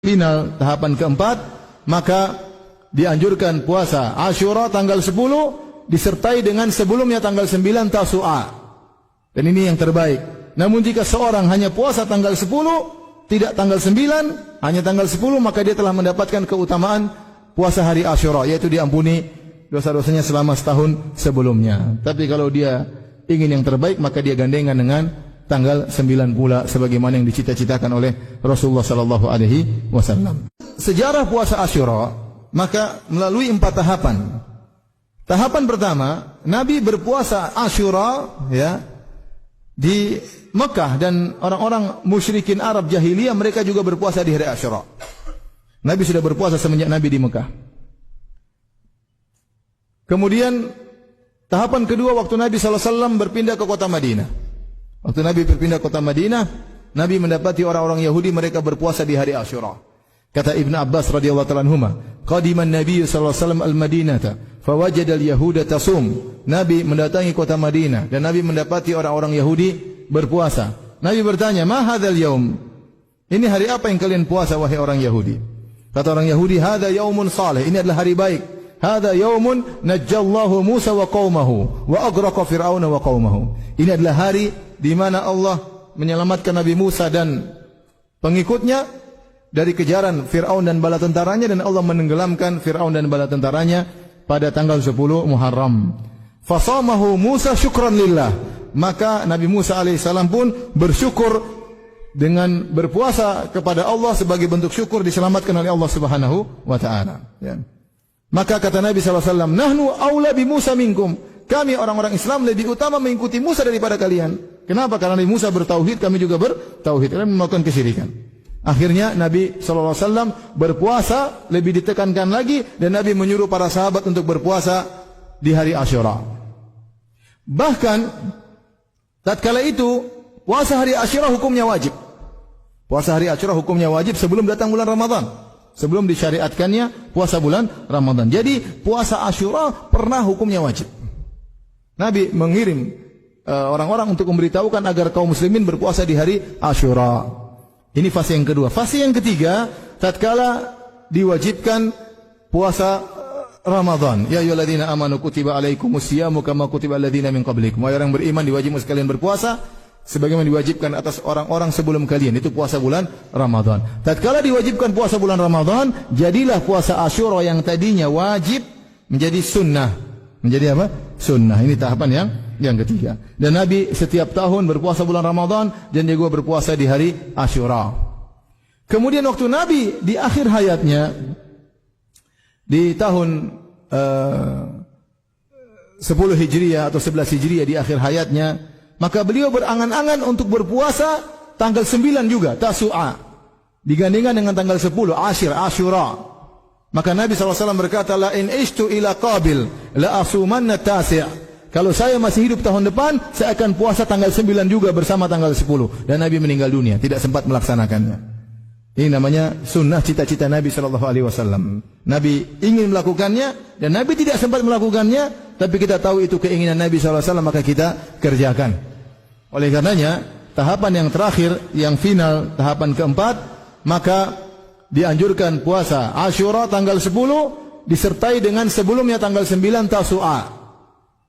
final tahapan keempat, maka dianjurkan puasa Asyura tanggal 10 disertai dengan sebelumnya tanggal 9 Tasu'a. Dan ini yang terbaik. Namun jika seorang hanya puasa tanggal 10, tidak tanggal 9, hanya tanggal 10, maka dia telah mendapatkan keutamaan puasa hari Asyura, yaitu diampuni dosa-dosanya selama setahun sebelumnya. Tapi kalau dia ingin yang terbaik, maka dia gandengan dengan tanggal 9 pula sebagaimana yang dicita-citakan oleh Rasulullah sallallahu alaihi wasallam. Sejarah puasa Asyura maka melalui 4 tahapan. Tahapan pertama, Nabi berpuasa Asyura ya di Mekah, dan orang-orang musyrikin Arab jahiliyah mereka juga berpuasa di hari Asyura. Nabi sudah berpuasa semenjak Nabi di Mekah. Kemudian tahapan kedua, waktu Nabi sallallahu alaihi wasallam berpindah ke kota Madinah. Waktu Nabi berpindah ke kota Madinah, Nabi mendapati orang-orang Yahudi mereka berpuasa di hari Asyura. Kata Ibn Abbas radhiyallahu ta'ala anhuma, qadiman Nabi sallallahu alaihi wasallam al-Madinata fawajada al-yahuda tasum. Nabi mendatangi kota Madinah dan Nabi mendapati orang-orang Yahudi berpuasa. Nabi bertanya, "Ma hadzal yaum?" Ini hari apa yang kalian puasa wahai orang Yahudi? Kata orang Yahudi, "Hadza yaumun salih." Ini adalah hari baik. "Hadza yaumun najjallahu Musa wa qaumahu wa aghraqa Fir'auna wa qaumahu." Ini adalah hari di mana Allah menyelamatkan Nabi Musa dan pengikutnya dari kejaran Fir'aun dan bala tentaranya, dan Allah menenggelamkan Fir'aun dan bala tentaranya pada tanggal 10 Muharram. Fasamahu Musa syukran lillah. Maka Nabi Musa alaihissalam pun bersyukur dengan berpuasa kepada Allah sebagai bentuk syukur diselamatkan oleh Allah Subhanahu wa taala. Ya. Maka kata Nabi sallallahu alaihi wasallam, "Nahnu aula bi Musa minkum." Kami orang-orang Islam lebih utama mengikuti Musa daripada kalian. Kenapa? Karena Nabi Musa bertauhid, kami juga bertauhid. Kalian melakukan kesyirikan. Akhirnya Nabi SAW berpuasa lebih ditekankan lagi, dan Nabi menyuruh para sahabat untuk berpuasa di hari Asyura. Bahkan tatkala itu puasa hari Asyura hukumnya wajib. Puasa hari Asyura hukumnya wajib sebelum datang bulan Ramadan. Sebelum disyariatkannya puasa bulan Ramadan. Jadi puasa Asyura pernah hukumnya wajib. Nabi mengirim orang-orang untuk memberitahukan agar kaum muslimin berpuasa di hari Asyura. Ini fase yang kedua. Fase yang ketiga, tatkala diwajibkan puasa Ramadan. Ya ayyuhalladzina amanu kutiba alaikumusyamu kama kutiba alladzina min qablikum. Wahai orang beriman, diwajibkan sekalian berpuasa sebagaimana diwajibkan atas orang-orang sebelum kalian. Itu puasa bulan Ramadan. Tatkala diwajibkan puasa bulan Ramadan, jadilah puasa Asyura yang tadinya wajib menjadi sunnah. Menjadi apa? Sunnah. Ini tahapan yang ketiga. Dan Nabi setiap tahun berpuasa bulan Ramadan, dan dia juga berpuasa di hari Asyura. Kemudian waktu Nabi di akhir hayatnya, di tahun 10 Hijriah atau 11 Hijriah di akhir hayatnya, maka beliau berangan-angan untuk berpuasa tanggal 9 juga, Tasu'a. Digandingkan dengan tanggal 10, Asyura. Maka Nabi SAW berkata, "La in ishtu ila qabil, la asumanna tasi'." Kalau saya masih hidup tahun depan, saya akan puasa tanggal 9 juga bersama tanggal 10. Dan Nabi meninggal dunia, tidak sempat melaksanakannya. Ini namanya sunnah cita-cita Nabi SAW. Nabi ingin melakukannya, dan Nabi tidak sempat melakukannya, tapi kita tahu itu keinginan Nabi SAW, maka kita kerjakan. Oleh karenanya, tahapan yang terakhir, yang final, tahapan keempat, maka dianjurkan puasa Asyura tanggal 10 disertai dengan sebelumnya tanggal 9 Tasu'a.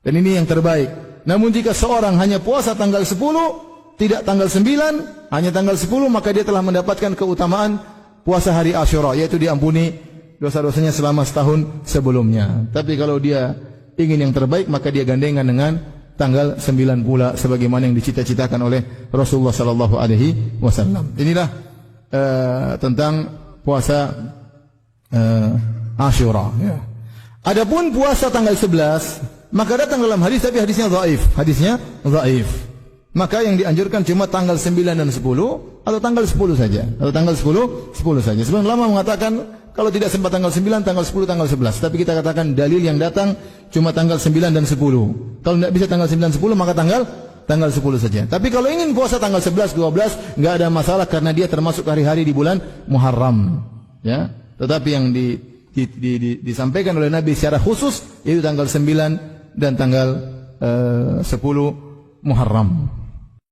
Dan ini yang terbaik. Namun jika seorang hanya puasa tanggal 10, tidak tanggal 9, hanya tanggal 10, maka dia telah mendapatkan keutamaan puasa hari Asyura, yaitu diampuni dosa-dosanya selama setahun sebelumnya. Tapi kalau dia ingin yang terbaik, maka dia gandengan dengan tanggal 9 pula sebagaimana yang dicita-citakan oleh Rasulullah sallallahu alaihi wasallam. Inilah tentang puasa Asyura. Ya. Adapun puasa tanggal 11, maka datang dalam hadis, tapi hadisnya dhaif. Hadisnya dhaif. Maka yang dianjurkan cuma tanggal 9 dan 10, atau tanggal 10 saja. Atau tanggal 10 saja. Sebenarnya ulama mengatakan kalau tidak sempat tanggal 9, tanggal 10, tanggal 11. Tapi kita katakan dalil yang datang cuma tanggal 9 dan 10. Kalau tidak bisa tanggal 9 dan 10, maka tanggal 10 saja. Tapi kalau ingin puasa tanggal 11, 12, enggak ada masalah karena dia termasuk hari-hari di bulan Muharram. Ya. Tetapi yang disampaikan oleh Nabi secara khusus itu tanggal 9 dan tanggal 10 Muharram.